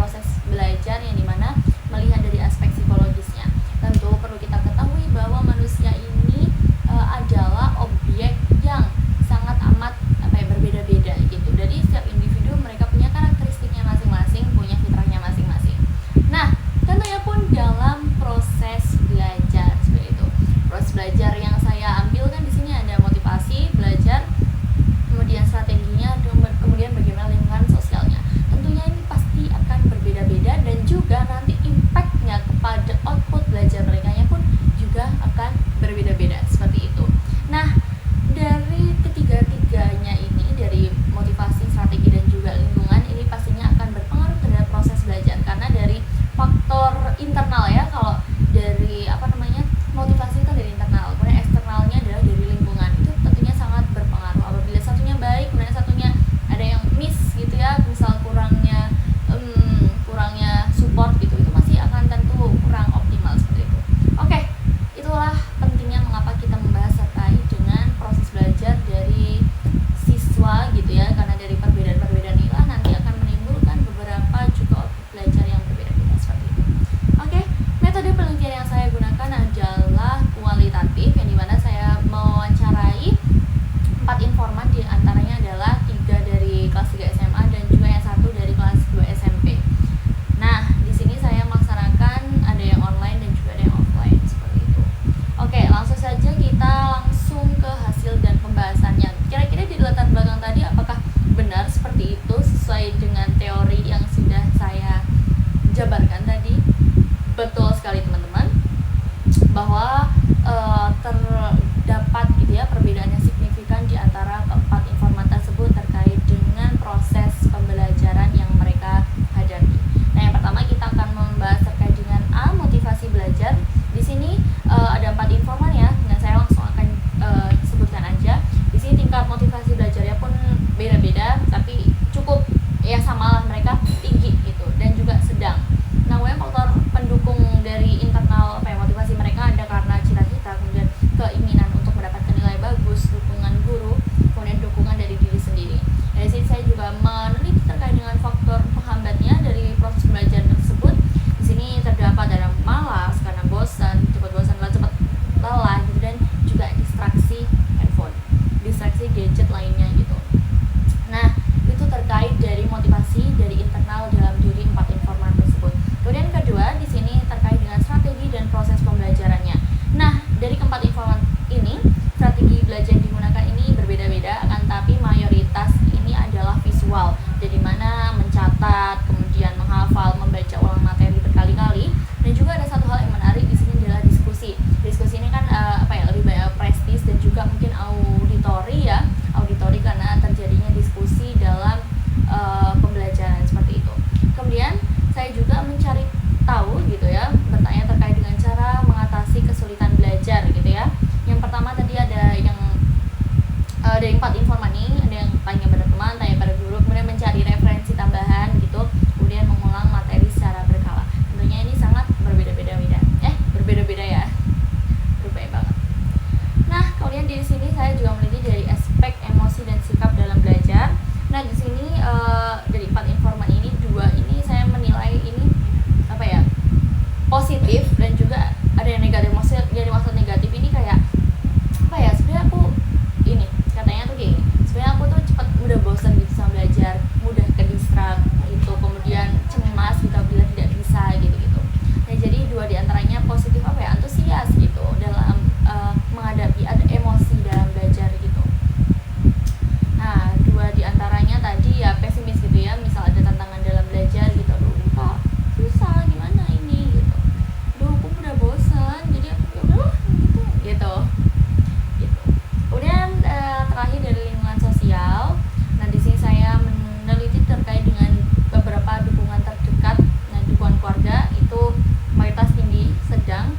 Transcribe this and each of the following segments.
proses belajar yang dimana melihat dari aspek psikologisnya. Tentu perlu kita ketahui bahwa manusia ini adalah objek yang sangat amat berbeda-beda gitu. Dari setiap individu mereka punya karakteristiknya masing-masing, punya fitrahnya masing-masing. Nah, tentunya pun dalam proses belajar seperti itu. Proses belajar yang saya ambil kan di sini ada motivasi belajar, kemudian strateginya, kemudian bagaimana lingkungan sosialnya. Tentunya ini pasti akan berbeda-beda dan juga nanti impact-nya kepada output belajar mereka pun juga akan berbeda-beda seperti itu. Nah, dari ketiga-tiganya ini, dari motivasi, strategi dan juga lingkungan, ini pastinya akan berpengaruh terhadap proses belajar karena dari faktor internal ya. Kalau dari motivasi itu dari internal, kemudian eksternalnya adalah dari lingkungan. Itu tentunya sangat berpengaruh. Apabila satunya baik, kemudian satunya ada yang miss gitu ya, misal kurangnya support gitu, itu masih akan tentu kurang optimal seperti itu. Oke, itulah pentingnya mengapa kita membahas terkait dengan proses belajar dari siswa gitu ya, karena dari perbedaan-perbedaan inilah nanti akan menimbulkan beberapa juga output belajar yang berbeda-beda seperti itu. Oke, metode penelitian yang saya gunakan adalah kualitatif, yang dimana saya mewawancarai 4 informan, di antaranya adalah 3 dari kelas 3 SMA dan juga yang 1 dari kelas 2 SMP. Nah, di sini saya melaksanakan ada yang online dan juga ada yang offline seperti itu. Oke, langsung saja kita langsung ke hasil dan pembahasannya. Kira-kira di latar belakang tadi apakah benar seperti itu sesuai dengan teori yang sudah saya jabarkan tadi? Betul sekali teman-teman, bahwa terdapat gitu ya perbedaan yang signifikan di antara keempat informan tersebut terkait dengan proses pembelajaran yang mereka hadapi. Nah, yang pertama kita akan membahas terkait dengan motivasi belajar. Di sini ada 4 informan ya, dan saya langsung akan sebutkan aja. Di sini tingkat motivasi belajarnya pun beda-beda, tapi cukup ya samalah, mereka tinggi gitu dan juga sedang. Nah, faktor pendukung dari internal motivasi mereka ada karena cita-cita, kemudian keinginan untuk mendapatkan nilai bagus, dukungan guru, kemudian dukungan dari diri sendiri. Dari sini saya juga meneliti terkait dengan faktor penghambatnya dari proses belajar tersebut. Di sini terdapat ada malas, karena bosan, cepat lelah gitu, dan juga distraksi handphone, distraksi gadget lainnya gitu. Nah, itu terkait dari motivasi dari internal dalam diri 4 informan tersebut. Kemudian kedua, di sini terkait dengan strategi dan proses pembelajarannya. Nah, dari keempat informan ini, strategi belajar yang digunakan ini berbeda-beda, akan tapi mayoritas ini adalah visual, jadi mana mencatat, kemudian menghafal, membaca ulang materi berkali-kali. Dan juga ada satu hal yang menarik di sini adalah diskusi. Diskusi ini kan lebih banyak prestis dan juga mungkin auditori ya, auditori karena terjadinya diskusi dalam pembelajaran seperti itu. Kemudian saya juga mencari tahu gitu ya, bertanya terkait dengan cara mengatasi kesulitan belajar gitu ya. Yang pertama tadi ada yang dari 4 informan ini, ada yang tanya pada teman, tanya pada guru, kemudian mencari referensi tambahan gitu, kemudian mengulang materi secara berkala. Tentunya ini sangat berbeda-beda ya, berubah banget. Nah, kemudian di sini saya juga meneliti dari aspek emosi dan sikap dalam belajar. Nah, di sini dari 4 informan ini, 2 ini saya menilai ini positif dan juga ada yang negatif. Maksud negatif ini kayak sebenarnya aku ini katanya tuh kayak gini, sebenarnya aku tuh cepat mudah bosan gitu sama belajar, mudah ke distract gitu, kemudian cemas gitu bila tidak bisa gitu. Nah, jadi 2 diantaranya positif antusias gitu dalam menghadapi ada emosi dalam belajar gitu. Nah, 2 diantaranya tadi ya pesimis gitu ya, misal ada tantangan dalam belajar gitu, aduh kok susah gimana ini gitu, aduh aku udah bosan, jadi aku yaudah gitu. Kemudian terakhir dari lingkungan sosial. Nah, di sini saya meneliti terkait dengan beberapa dukungan terdekat. Nah, dukungan keluarga itu mayoritas tinggi sedang,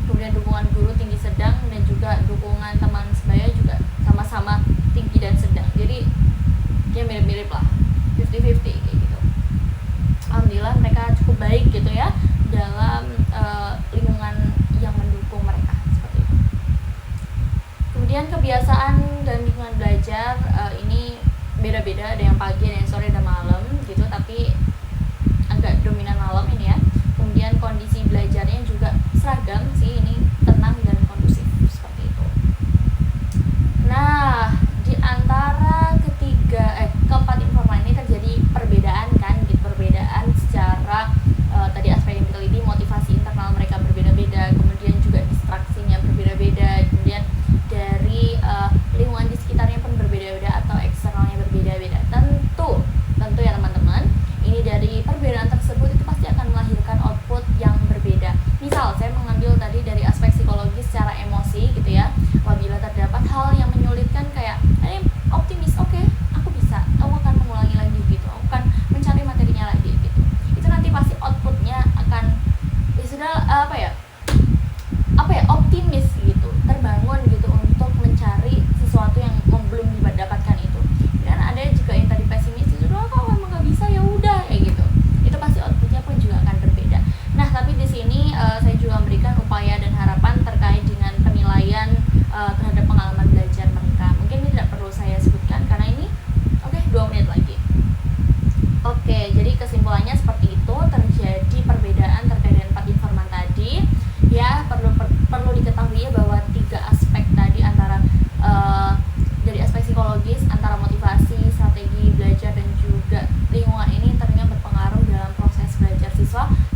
kemudian dukungan guru tinggi sedang, dan juga dukungan teman sebaya juga sama-sama tinggi dan sedang. Jadi ya mirip-mirip lah, 50-50 kayak gitu. Alhamdulillah mereka cukup baik gitu ya dalam lingkungan yang mendukung mereka seperti itu. Kemudian kebiasaan dan lingkungan belajar ini beda-beda, ada yang pagi, ada yang sore, ada malam gitu, tapi agak dominan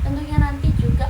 tentunya nanti juga